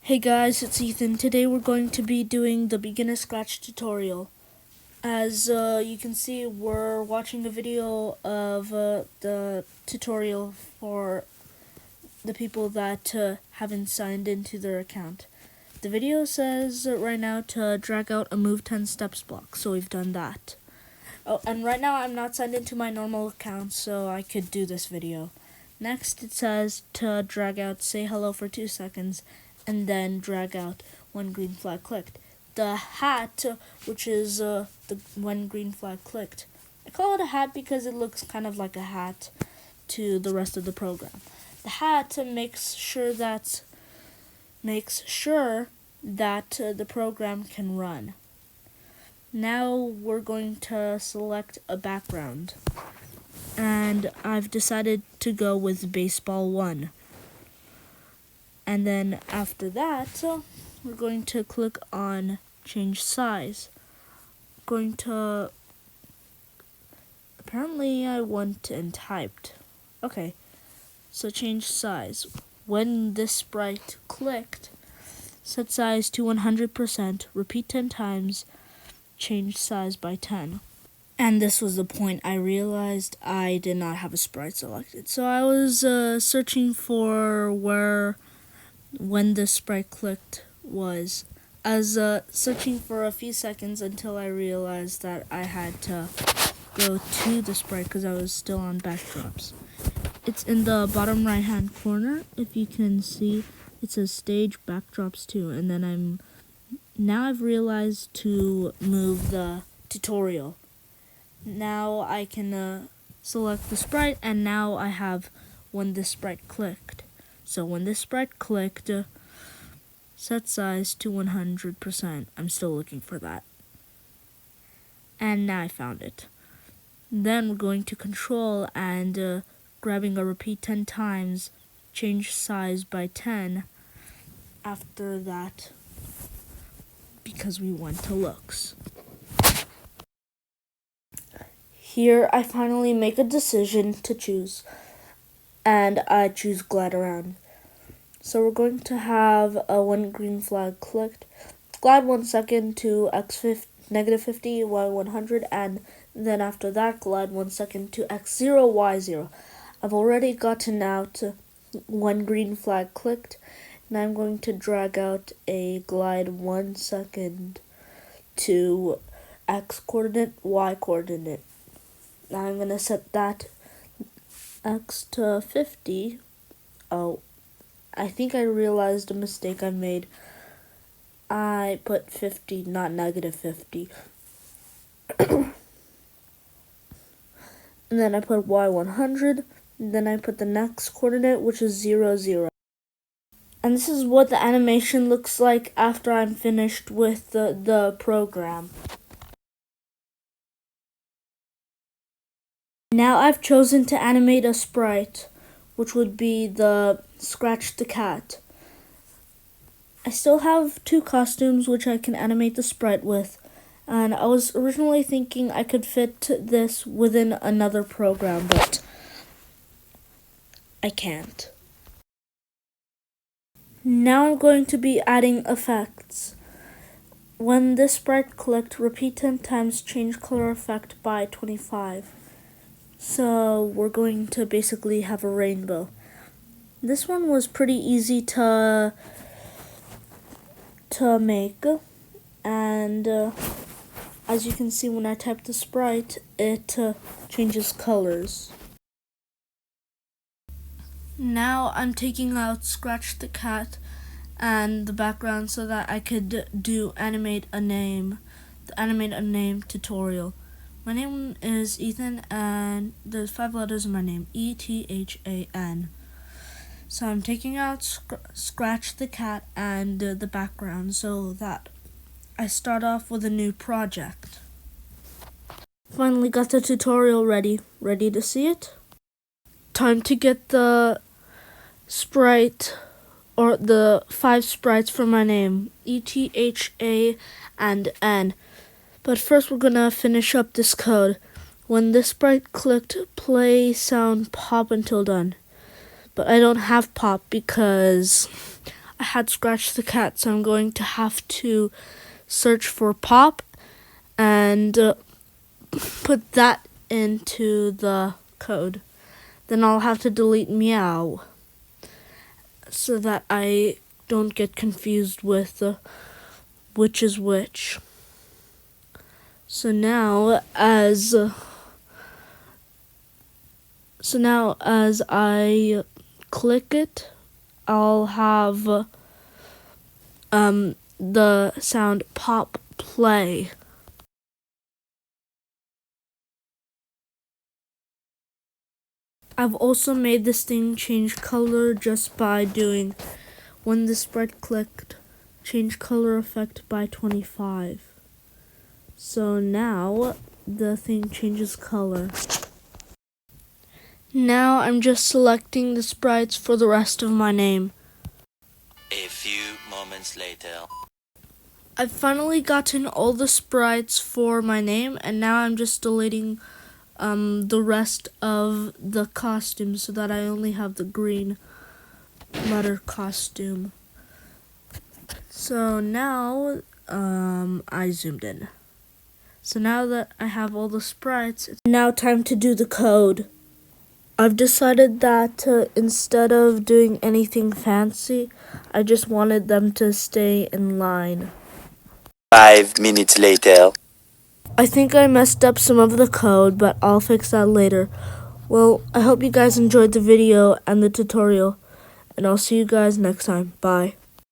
Hey guys, it's Ethan. Today we're going to be doing the beginner scratch tutorial. As you can see, we're watching a video of the tutorial for the people that haven't signed into their account. The video says right now to drag out a move 10 steps block, so we've done that. Oh, and right now I'm not signed into my normal account, so I could do this video. Next it says to drag out say hello for 2 seconds and then drag out when green flag clicked. The hat, which is the when green flag clicked. I call it a hat because it looks kind of like a hat to the rest of the program. The hat makes sure that the program can run. Now we're going to select a background, and I've decided to go with baseball 1. And then after that, we're going to click on change size. Apparently I went and typed. Okay, so change size. When this sprite clicked, set size to 100%, repeat 10 times, change size by 10. And this was the point I realized I did not have a sprite selected. So I was searching for when the sprite clicked was. I was searching for a few seconds until I realized that I had to go to the sprite because I was still on backdrops. It's in the bottom right hand corner. If you can see, it says stage backdrops 2, and then I've realized to move the tutorial. Now I can select the sprite, and now I have when the sprite clicked. So when this sprite clicked, set size to 100%. I'm still looking for that. And now I found it. Then we're going to control and grabbing a repeat 10 times, change size by 10 after that because we went to looks. Here I finally make a decision to choose, and I choose glide around. So we're going to have a when green flag clicked, glide 1 second to -50, y100, and then after that glide 1 second to x0, y0. I've already gotten out when green flag clicked, and I'm going to drag out a glide 1 second to x coordinate, y coordinate. Now I'm going to set that x to 50. Oh, I think I realized a mistake I made. I put 50, not -50. And then I put y100. And then I put the next coordinate, which is 0, 0. And this is what the animation looks like after I'm finished with the program. Now I've chosen to animate a sprite, which would be the Scratch the Cat. I still have 2 costumes which I can animate the sprite with, and I was originally thinking I could fit this within another program, but I can't. Now I'm going to be adding effects. When this sprite clicked, repeat 10 times, change color effect by 25. So we're going to basically have a rainbow. This one was pretty easy to make, and as you can see when I type the sprite, it changes colors. Now I'm taking out Scratch the Cat and the background so that I could do the animate a name tutorial. My name is Ethan, and there's 5 letters in my name, E-T-H-A-N. So I'm taking out Scratch the Cat and the background so that I start off with a new project. Finally got the tutorial ready. Ready to see it? Time to get the sprite, or the 5 sprites for my name, E-T-H-A and N. But first we're gonna finish up this code. When this sprite clicked, play sound pop until done. But I don't have pop because I had scratched the cat, so I'm going to have to search for pop and put that into the code. Then I'll have to delete meow so that I don't get confused with which is which. So now as I click it, I'll have the sound pop play. I've also made this thing change color just by doing, when the sprite clicked, change color effect by 25. So now the thing changes color. Now I'm just selecting the sprites for the rest of my name. A few moments later. I've finally gotten all the sprites for my name, and now I'm just deleting the rest of the costume so that I only have the green letter costume. So now I zoomed in. So now that I have all the sprites, it's now time to do the code. I've decided that instead of doing anything fancy, I just wanted them to stay in line. 5 minutes later. I think I messed up some of the code, but I'll fix that later. Well, I hope you guys enjoyed the video and the tutorial, and I'll see you guys next time. Bye.